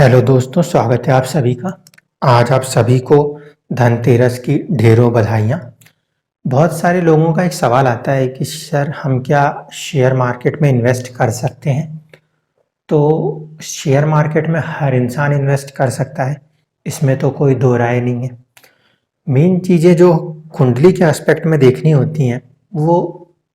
Hello दोस्तों, स्वागत है आप सभी का। आज आप सभी को धनतेरस की ढेरों बधाइयाँ। बहुत सारे लोगों का एक सवाल आता है कि सर हम क्या शेयर मार्केट में इन्वेस्ट कर सकते हैं? तो शेयर मार्केट में हर इंसान इन्वेस्ट कर सकता है, इसमें तो कोई दो राय नहीं है। मेन चीज़ें जो कुंडली के एस्पेक्ट में देखनी होती हैं, वो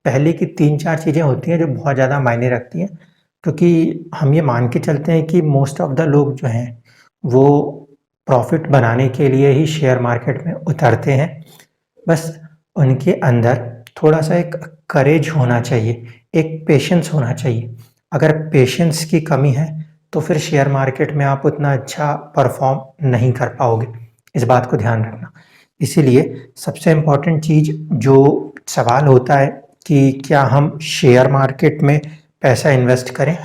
पहले की 3-4 चीज़ें होती हैं जो बहुत ज़्यादा मायने रखती हैं। क्योंकि हम ये मान के चलते हैं कि मोस्ट ऑफ द लोग जो हैं, वो प्रॉफ़िट बनाने के लिए ही शेयर मार्केट में उतरते हैं। बस उनके अंदर थोड़ा-सा एक करेज होना चाहिए, एक पेशेंस होना चाहिए। अगर पेशेंस की कमी है, तो फिर शेयर मार्केट में आप उतना अच्छा परफ़ॉर्म नहीं कर पाओगे। इस बात को ध्यान रखना। इसीलिए सबसे इम्पोर्टेंट चीज़ जो सवाल होता है कि क्या हम शेयर मार्केट में पैसा इन्वेस्ट करें?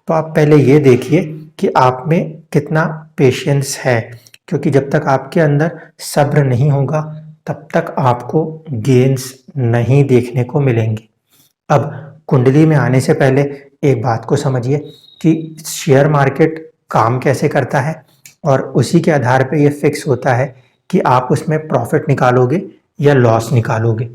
तो आप पहले ये देखिए कि आप में कितना पेशेंस है, क्योंकि जब तक आपके अंदर सब्र नहीं होगा, तब तक आपको गेन्स नहीं देखने को मिलेंगे। अब कुंडली में आने से पहले एक बात को समझिए कि शेयर मार्केट काम कैसे करता है, और उसी के आधार पे ये फिक्स होता है कि आप उसमें प्रॉफिट निकालोगे या लॉस निकालोगे।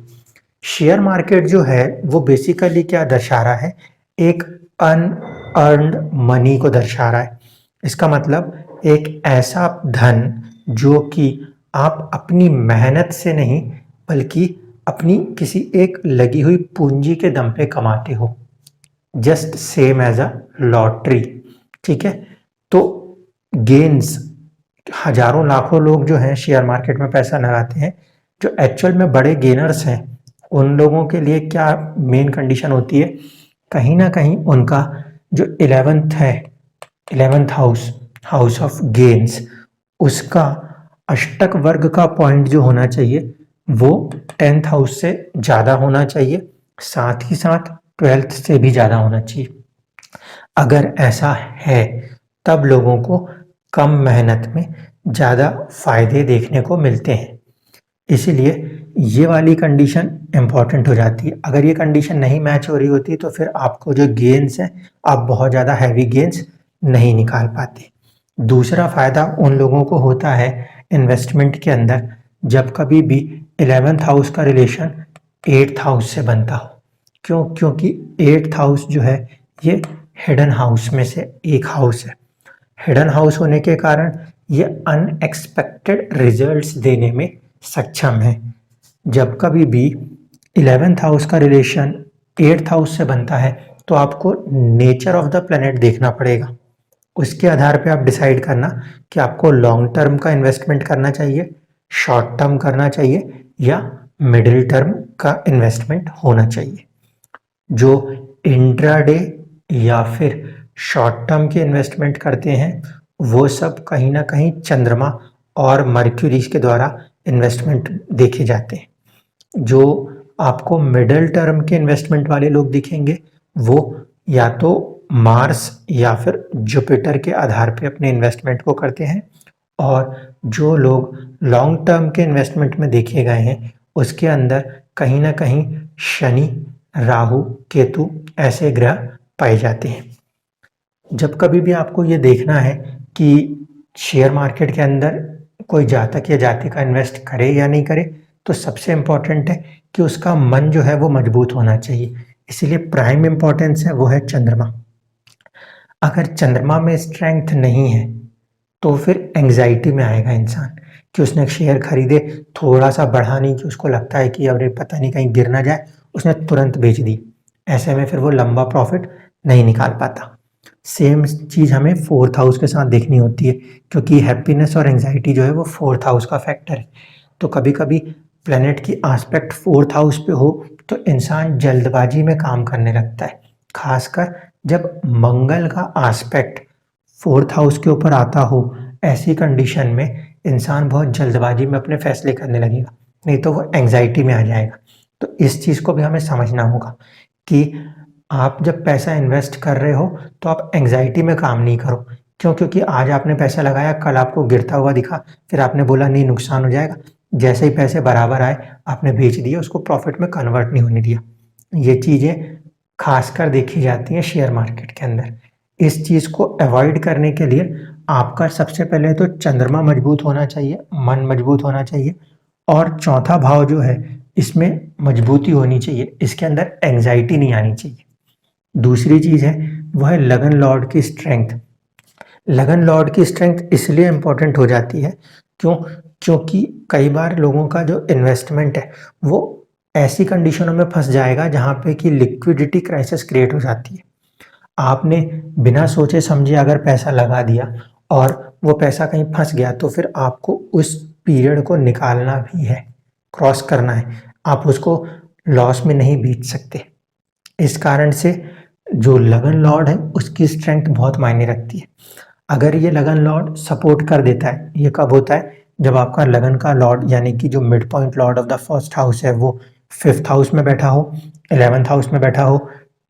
शेयर मार्केट जो है वो बेसिकली क्या दर्शा रहा है, एक अनअर्न्ड मनी को दर्शा रहा है। इसका मतलब एक ऐसा धन जो कि आप अपनी मेहनत से नहीं, बल्कि अपनी किसी एक लगी हुई पूंजी के दम पे कमाते हो। Just same as a lottery. ठीक है, तो गेन्स, हजारों लाखों लोग जो हैं शेयर मार्केट में पैसा लगाते हैं। जो एक्चुअल में बड़े गेनर्स हैं, उन लोगों के लिए क्या मेन कंडीशन होती है, कहीं ना कहीं उनका जो 11th है, 11th house, house of gains, उसका अष्टक वर्ग का पॉइंट जो होना चाहिए वो 10th हाउस से ज़्यादा होना चाहिए, साथ ही साथ 12th से भी ज़्यादा होना चाहिए। अगर ऐसा है, तब लोगों को कम मेहनत में ज़्यादा फायदे देखने को मिलते हैं। इसीलिए ये वाली कंडीशन इम्पॉर्टेंट हो जाती है। अगर ये कंडीशन नहीं मैच हो रही होती, तो फिर आपको जो गेन्स हैं, आप बहुत ज़्यादा हैवी गेन्स नहीं निकाल पाते। दूसरा फ़ायदा उन लोगों को होता है इन्वेस्टमेंट के अंदर, जब कभी भी 11th हाउस का रिलेशन 8th हाउस से बनता हो। क्यों? क्योंकि 8th हाउस जो है ये हिडन हाउस में से एक हाउस है। हिडन हाउस होने के कारण ये अनएक्सपेक्टेड रिजल्ट्स देने में सक्षम है। जब कभी भी 11th हाउस का रिलेशन 8th हाउस से बनता है, तो आपको नेचर ऑफ द प्लेनेट देखना पड़ेगा। उसके आधार पे आप डिसाइड करना कि आपको लॉन्ग टर्म का इन्वेस्टमेंट करना चाहिए, शॉर्ट टर्म करना चाहिए, या मिडिल टर्म का इन्वेस्टमेंट होना चाहिए। जो इंट्राडे या फिर शॉर्ट टर्म के इन्वेस्टमेंट करते हैं, वो सब कहीं ना कहीं चंद्रमा और मर्क्यूरी के द्वारा इन्वेस्टमेंट देखे जाते हैं। जो आपको मिडिल टर्म के इन्वेस्टमेंट वाले लोग दिखेंगे, वो या तो मार्स या फिर जुपिटर के आधार पे अपने इन्वेस्टमेंट को करते हैं। और जो लोग लॉन्ग टर्म के इन्वेस्टमेंट में देखे गए हैं, उसके अंदर कहीं ना कहीं शनि, राहु, केतु ऐसे ग्रह पाए जाते हैं। जब कभी भी आपको ये देखना है कि शेयर मार्केट के अंदर कोई जातक या जातिका इन्वेस्ट करे या नहीं करे, तो सबसे इम्पोर्टेंट है कि उसका मन जो है वो मजबूत होना चाहिए। इसीलिए प्राइम इम्पोर्टेंस है वो है चंद्रमा। अगर चंद्रमा में स्ट्रेंथ नहीं है, तो फिर एंग्जाइटी में आएगा इंसान कि उसने शेयर खरीदे, थोड़ा सा बढ़ा नहीं कि उसको लगता है कि अरे पता नहीं कहीं गिर ना जाए, उसने तुरंत बेच दी। ऐसे में फिर वो लंबा प्रॉफिट नहीं निकाल पाता। सेम चीज़ हमें 4th हाउस के साथ देखनी होती है, क्योंकि हैप्पीनेस और एंग्जाइटी जो है वो 4th हाउस का फैक्टर है। तो कभी कभी प्लेनेट की आस्पेक्ट 4th हाउस पे हो, तो इंसान जल्दबाजी में काम करने लगता है। खासकर जब मंगल का आस्पेक्ट 4th हाउस के ऊपर आता हो, ऐसी कंडीशन में इंसान बहुत जल्दबाजी में अपने फैसले करने लगेगा, नहीं तो वो एंग्जाइटी में आ जाएगा। तो इस चीज़ को भी हमें समझना होगा कि आप जब पैसा इन्वेस्ट कर रहे हो, तो आप एंग्जाइटी में काम नहीं करो। क्यों? क्योंकि आज आपने पैसा लगाया, कल आपको गिरता हुआ दिखा, फिर आपने बोला नहीं नुकसान हो जाएगा, जैसे ही पैसे बराबर आए आपने बेच दिया, उसको प्रॉफिट में कन्वर्ट नहीं होने दिया। ये चीज़ें खासकर देखी जाती हैं शेयर मार्केट के अंदर। इस चीज़ को अवॉइड करने के लिए आपका सबसे पहले तो चंद्रमा मजबूत होना चाहिए, मन मजबूत होना चाहिए और चौथा भाव जो है इसमें मजबूती होनी चाहिए, इसके अंदर एंग्जाइटी नहीं आनी चाहिए। दूसरी चीज़ है वो है लगन लॉर्ड की स्ट्रेंथ। लगन लॉर्ड की स्ट्रेंथ इसलिए इम्पोर्टेंट हो जाती है क्यों? क्योंकि कई बार लोगों का जो इन्वेस्टमेंट है वो ऐसी कंडीशनों में फंस जाएगा जहाँ पे कि लिक्विडिटी क्राइसिस क्रिएट हो जाती है। आपने बिना सोचे समझे अगर पैसा लगा दिया और वो पैसा कहीं फंस गया तो फिर आपको उस पीरियड को निकालना भी है, क्रॉस करना है, आप उसको लॉस में नहीं बेच सकते। इस कारण से जो लगन लॉर्ड है उसकी स्ट्रेंथ बहुत मायने रखती है। अगर ये लगन लॉर्ड सपोर्ट कर देता है, ये कब होता है? जब आपका लगन का लॉर्ड यानी कि जो mid point Lord of the first house है वो 5th हाउस में बैठा हो, 11th हाउस में बैठा हो,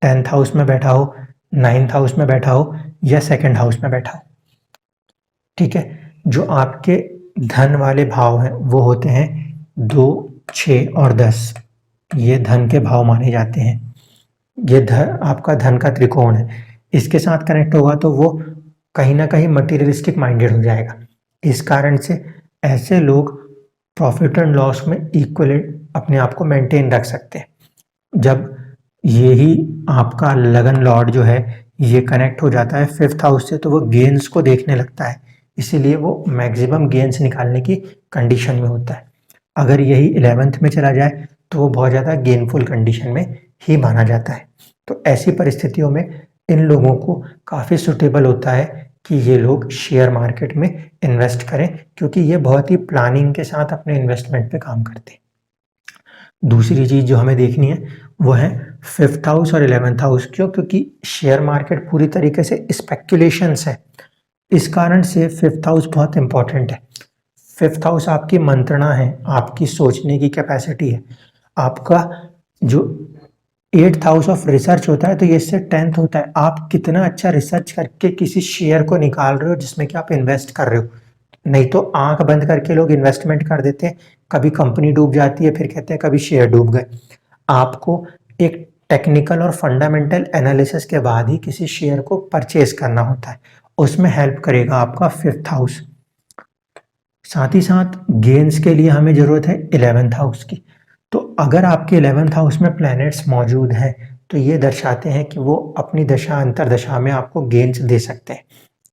10th हाउस में बैठा हो, 9th हाउस में बैठा हो या 2nd हाउस में बैठा हो। ठीक है, जो आपके धन वाले भाव हैं वो होते हैं 2, 6 और 10। ये धन के भाव माने जाते हैं। ये आपका धन का त्रिकोण है, इसके साथ कनेक्ट होगा तो वो कहीं ना कहीं मटीरियलिस्टिक माइंडेड हो जाएगा। इस कारण से ऐसे लोग प्रॉफिट एंड लॉस में इक्वल अपने आप को मेंटेन रख सकते हैं। जब यही आपका लगन लॉर्ड जो है ये कनेक्ट हो जाता है 5th हाउस से तो वो गेन्स को देखने लगता है, इसीलिए वो मैक्सिमम गेन्स निकालने की कंडीशन में होता है। अगर यही 11th में चला जाए तो वो बहुत ज़्यादा गेनफुल कंडीशन में ही माना जाता है। तो ऐसी परिस्थितियों में इन लोगों को काफ़ी सूटेबल होता है कि ये लोग शेयर मार्केट में इन्वेस्ट करें, क्योंकि ये बहुत ही प्लानिंग के साथ अपने इन्वेस्टमेंट पे काम करते हैं। दूसरी चीज़ जो हमें देखनी है वो है 5th हाउस और 11th हाउस। क्यों? क्योंकि शेयर मार्केट पूरी तरीके से स्पेक्यूलेशंस है, इस कारण से 5th हाउस बहुत इंपॉर्टेंट है। 5th हाउस आपकी मंत्रणा है, आपकी सोचने की कैपेसिटी है। आपका जो 8th हाउस ऑफ रिसर्च होता है तो ये इससे 10th होता है। आप कितना अच्छा रिसर्च करके किसी शेयर को निकाल रहे हो जिसमें कि आप इन्वेस्ट कर रहे हो। नहीं तो आंख बंद करके लोग इन्वेस्टमेंट कर देते हैं, कभी कंपनी डूब जाती है फिर कहते हैं कभी शेयर डूब गए। आपको एक टेक्निकल और फंडामेंटल एनालिसिस के बाद ही किसी शेयर को परचेज करना होता है, उसमें हेल्प करेगा आपका 5th हाउस। साथ ही साथ गेन्स के लिए हमें जरूरत है 11th हाउस की। तो अगर आपके 11th हाउस में प्लैनेट्स मौजूद हैं तो ये दर्शाते हैं कि वो अपनी दशा अंतरदशा में आपको गेन्स दे सकते हैं।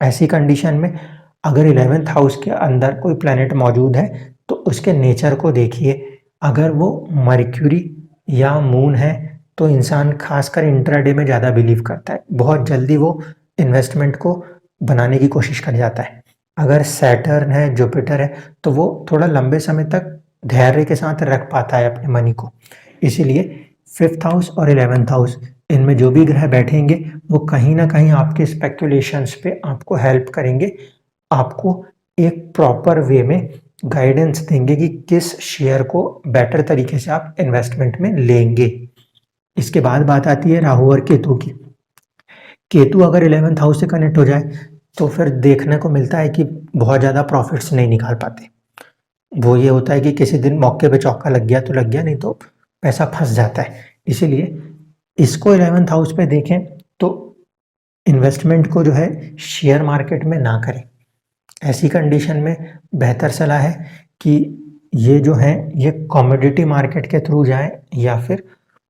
ऐसी कंडीशन में अगर 11th हाउस के अंदर कोई प्लैनेट मौजूद है तो उसके नेचर को देखिए। अगर वो मर्क्यूरी या मून है तो इंसान खासकर इंट्राडे में ज़्यादा बिलीव करता है, बहुत जल्दी वो इन्वेस्टमेंट को बनाने की कोशिश कर जाता है। अगर सैटर्न है, जुपिटर है तो वो थोड़ा लंबे समय तक धैर्य के साथ रख पाता है अपने मनी को। इसीलिए 5th हाउस और 11th हाउस इनमें जो भी ग्रह बैठेंगे वो कहीं ना कहीं आपके स्पेक्यूलेशंस पे आपको हेल्प करेंगे, आपको एक प्रॉपर वे में गाइडेंस देंगे कि किस शेयर को बेटर तरीके से आप इन्वेस्टमेंट में लेंगे। इसके बाद बात आती है राहु और केतु की। केतु अगर 11th हाउस से कनेक्ट हो जाए तो फिर देखने को मिलता है कि बहुत ज़्यादा प्रॉफिट्स नहीं निकाल पाते। वो ये होता है कि किसी दिन मौके पे चौका लग गया तो लग गया, नहीं तो पैसा फंस जाता है। इसीलिए इसको 11th हाउस पे देखें तो इन्वेस्टमेंट को जो है शेयर मार्केट में ना करें। ऐसी कंडीशन में बेहतर सलाह है कि ये जो है ये कमोडिटी मार्केट के थ्रू जाएं या फिर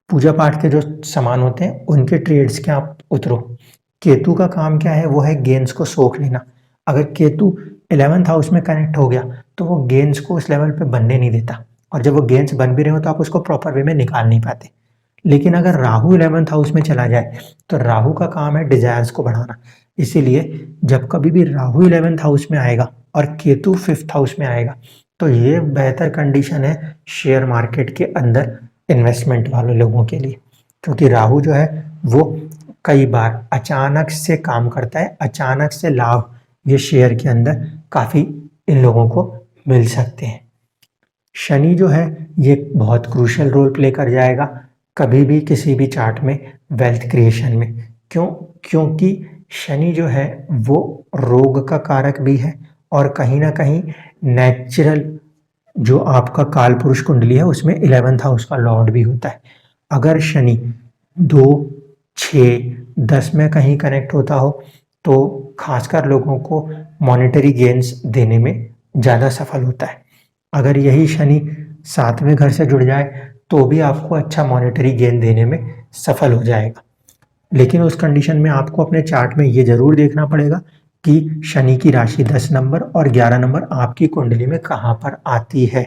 पूजा पाठ के जो सामान होते हैं उनके ट्रेड्स के आप उतरो। केतु का काम क्या है? वो है गेन्स को सोख लेना। अगर केतु 11th हाउस में कनेक्ट हो गया तो वो गेन्स को उस लेवल पे बनने नहीं देता, और जब वो गेन्स बन भी रहे हो तो आप उसको प्रॉपर वे में निकाल नहीं पाते। लेकिन अगर राहु 11th हाउस में चला जाए तो राहु का काम है डिजायर्स को बढ़ाना। इसीलिए जब कभी भी राहु 11th हाउस में आएगा और केतु 5th हाउस में आएगा तो ये बेहतर कंडीशन है शेयर मार्केट के अंदर इन्वेस्टमेंट वाले लोगों के लिए, क्योंकि राहु जो है वो कई बार अचानक से काम करता है, अचानक से लाभ ये शेयर के अंदर काफ़ी इन लोगों को मिल सकते हैं। शनि जो है ये बहुत क्रूशियल रोल प्ले कर जाएगा कभी भी किसी भी चार्ट में वेल्थ क्रिएशन में। क्यों? क्योंकि शनि जो है वो रोग का कारक भी है और कहीं ना कहीं नेचुरल जो आपका काल पुरुष कुंडली है उसमें 11th हाउस का लॉर्ड भी होता है। अगर शनि 2, 6, 10 में कहीं कनेक्ट होता हो तो खासकर लोगों को मॉनेटरी गेन्स देने में ज़्यादा सफल होता है। अगर यही शनि 7वें घर से जुड़ जाए तो भी आपको अच्छा मॉनेटरी गेन देने में सफल हो जाएगा। लेकिन उस कंडीशन में आपको अपने चार्ट में ये ज़रूर देखना पड़ेगा कि शनि की राशि 10 नंबर और 11 नंबर आपकी कुंडली में कहाँ पर आती है।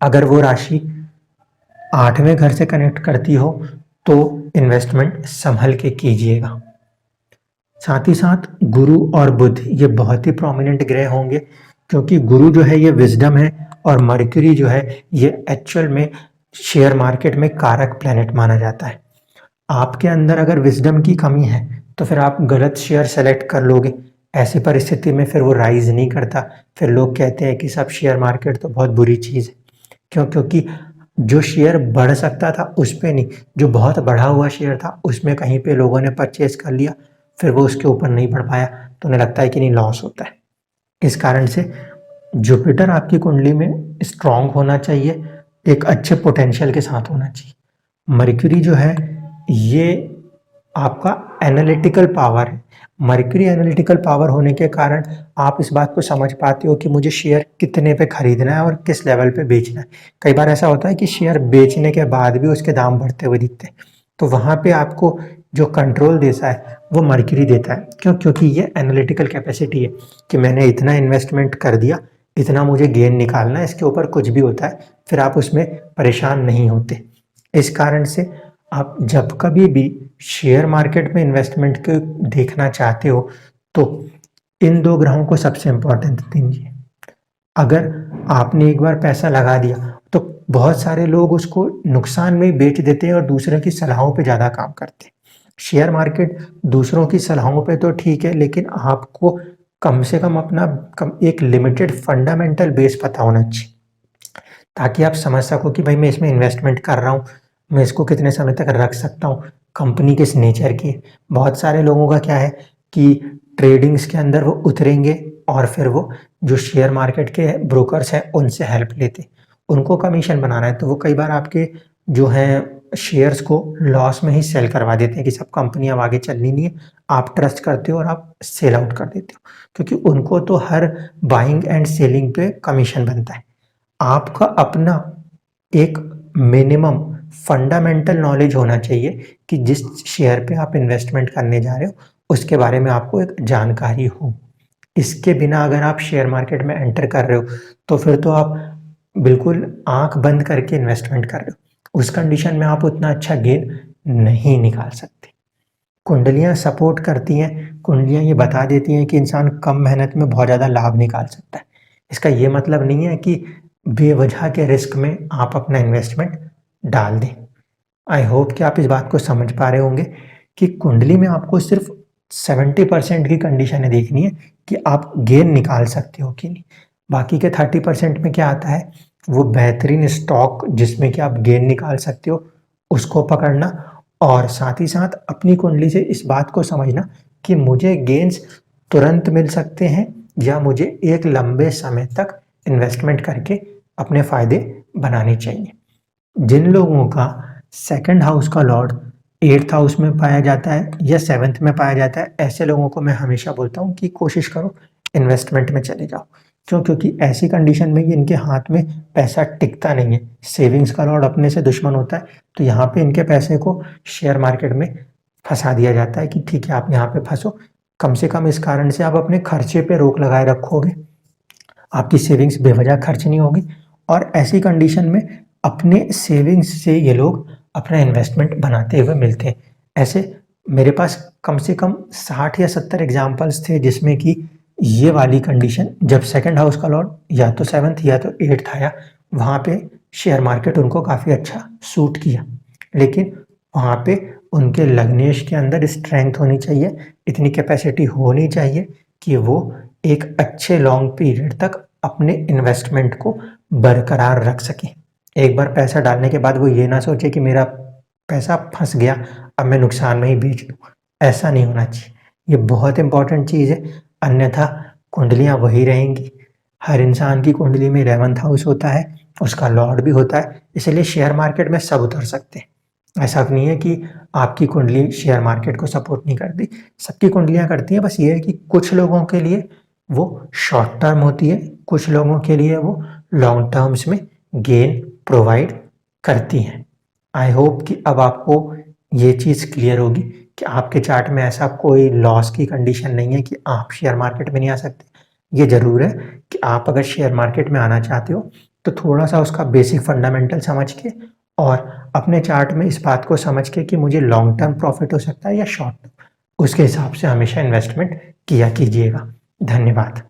अगर वो राशि 8वें घर से कनेक्ट करती हो तो इन्वेस्टमेंट संभल के कीजिएगा। साथ ही साथ गुरु और बुध ये बहुत ही प्रोमिनेंट ग्रह होंगे, क्योंकि गुरु जो है ये विजडम है और मर्क्यूरी जो है ये एक्चुअल में शेयर मार्केट में कारक प्लैनेट माना जाता है। आपके अंदर अगर विजडम की कमी है तो फिर आप गलत शेयर सेलेक्ट कर लोगे। ऐसी परिस्थिति में फिर वो राइज नहीं करता। फिर लोग कहते हैं कि सब शेयर मार्केट तो बहुत बुरी चीज़ है। क्यों? क्योंकि जो शेयर बढ़ सकता था उस पे नहीं, जो बहुत बढ़ा हुआ शेयर था उसमें कहीं पे लोगों ने परचेज कर लिया, फिर वो उसके ऊपर नहीं बढ़ पाया तो उन्हें लगता है कि नहीं, लॉस होता है। इस कारण से जुपिटर आपकी कुंडली में स्ट्रांग होना चाहिए, एक अच्छे पोटेंशियल के साथ होना चाहिए। मर्क्यूरी जो है ये आपका एनालिटिकल पावर है। मर्क्यूरी एनालिटिकल पावर होने के कारण आप इस बात को समझ पाते हो कि मुझे शेयर कितने पे खरीदना है और किस लेवल पे बेचना है। कई बार ऐसा होता है कि शेयर बेचने के बाद भी उसके दाम बढ़ते हुए दिखते हैं, तो वहाँ पे आपको जो कंट्रोल देता है वो मर्क्यूरी देता है। क्यों? क्योंकि ये एनालिटिकल कैपेसिटी है कि मैंने इतना इन्वेस्टमेंट कर दिया, इतना मुझे गेन निकालना है, इसके ऊपर कुछ भी होता है फिर आप उसमें परेशान नहीं होते। इस कारण से आप जब कभी भी शेयर मार्केट में इन्वेस्टमेंट को देखना चाहते हो तो इन 2 ग्रहों को सबसे इम्पोर्टेंस दीजिए। अगर आपने एक बार पैसा लगा दिया तो बहुत सारे लोग उसको नुकसान में बेच देते हैं और दूसरे की सलाहों पे ज़्यादा काम करते हैं। शेयर मार्केट दूसरों की सलाहों पे तो ठीक है, लेकिन आपको कम से कम अपना एक लिमिटेड फंडामेंटल बेस पता होना चाहिए, ताकि आप समझ सको कि भाई मैं इसमें इन्वेस्टमेंट कर रहा हूँ, मैं इसको कितने समय तक रख सकता हूँ, कंपनी किस नेचर की है। बहुत सारे लोगों का क्या है कि ट्रेडिंग्स के अंदर वो उतरेंगे और फिर वो जो शेयर मार्केट के ब्रोकर्स हैं उनसे हेल्प लेते, उनको कमीशन बनाना है तो वो कई बार आपके जो हैं शेयर्स को लॉस में ही सेल करवा देते हैं कि सब कंपनी अब आगे चलनी नहीं है, आप ट्रस्ट करते हो और आप सेल आउट कर देते हो, क्योंकि उनको तो हर बाइंग एंड सेलिंग पे कमीशन बनता है। आपका अपना एक मिनिमम फंडामेंटल नॉलेज होना चाहिए कि जिस शेयर पे आप इन्वेस्टमेंट करने जा रहे हो उसके बारे में आपको एक जानकारी हो। इसके बिना अगर आप शेयर मार्केट में एंटर कर रहे हो तो फिर तो आप बिल्कुल आंख बंद करके इन्वेस्टमेंट कर रहे हो। उस कंडीशन में आप उतना अच्छा गेन नहीं निकाल सकते। कुंडलियाँ सपोर्ट करती हैं, कुंडलियाँ ये बता देती हैं कि इंसान कम मेहनत में बहुत ज़्यादा लाभ निकाल सकता है। इसका ये मतलब नहीं है कि बेवजह के रिस्क में आप अपना इन्वेस्टमेंट डाल दें। आई होप कि आप इस बात को समझ पा रहे होंगे कि कुंडली में आपको सिर्फ 70% की कंडीशनें देखनी है कि आप गेन निकाल सकते हो कि नहीं। बाकी के 30% में क्या आता है, वो बेहतरीन स्टॉक जिसमें कि आप गेन निकाल सकते हो उसको पकड़ना, और साथ ही साथ अपनी कुंडली से इस बात को समझना कि मुझे गेन्स तुरंत मिल सकते हैं या मुझे एक लंबे समय तक इन्वेस्टमेंट करके अपने फ़ायदे बनाने चाहिए। जिन लोगों का सेकंड हाउस का लॉर्ड 8th हाउस में पाया जाता है या 7th में पाया जाता है, ऐसे लोगों को मैं हमेशा बोलता हूँ कि कोशिश करो इन्वेस्टमेंट में चले जाओ। क्यों? क्योंकि ऐसी कंडीशन में कि इनके हाथ में पैसा टिकता नहीं है, सेविंग्स का लॉर्ड अपने से दुश्मन होता है, तो यहाँ पे इनके पैसे को शेयर मार्केट में फंसा दिया जाता है कि ठीक है आप यहाँ पे फंसो। कम से कम इस कारण से आप अपने खर्चे पे रोक लगाए रखोगे, आपकी सेविंग्स बेवजह खर्च नहीं होगी, और ऐसी कंडीशन में अपने सेविंग्स से ये लोग अपना इन्वेस्टमेंट बनाते हुए मिलते हैं। ऐसे मेरे पास कम से कम 60 या 70 एग्जाम्पल्स थे जिसमें कि ये वाली कंडीशन, जब सेकंड हाउस का लॉर्ड या तो 7th या तो 8th आया, वहाँ पे शेयर मार्केट उनको काफ़ी अच्छा सूट किया। लेकिन वहाँ पे उनके लग्नेश के अंदर स्ट्रेंथ होनी चाहिए, इतनी कैपेसिटी होनी चाहिए कि वो एक अच्छे लॉन्ग पीरियड तक अपने इन्वेस्टमेंट को बरकरार रख सकें। एक बार पैसा डालने के बाद वो ये ना सोचे कि मेरा पैसा फंस गया, अब मैं नुकसान में ही बेच दूँ। ऐसा नहीं होना चाहिए। ये बहुत इम्पोर्टेंट चीज़ है, अन्यथा कुंडलियाँ वही रहेंगी। हर इंसान की कुंडली में 11th हाउस होता है, उसका लॉर्ड भी होता है, इसलिए शेयर मार्केट में सब उतर सकते हैं। ऐसा नहीं है कि आपकी कुंडली शेयर मार्केट को सपोर्ट नहीं करती, सबकी कुंडलियाँ करती हैं, बस ये है कि कुछ लोगों के लिए वो शॉर्ट टर्म होती है, कुछ लोगों के लिए वो लॉन्ग टर्म्स में गेन प्रोवाइड करती हैं। आई होप कि अब आपको ये चीज़ क्लियर होगी कि आपके चार्ट में ऐसा कोई लॉस की कंडीशन नहीं है कि आप शेयर मार्केट में नहीं आ सकते। ये ज़रूर है कि आप अगर शेयर मार्केट में आना चाहते हो, तो थोड़ा-सा उसका बेसिक फंडामेंटल समझ के और अपने चार्ट में इस बात को समझ के कि मुझे लॉन्ग टर्म प्रॉफिट हो सकता है या शॉर्ट टर्म, उसके हिसाब से हमेशा इन्वेस्टमेंट किया कीजिएगा। धन्यवाद।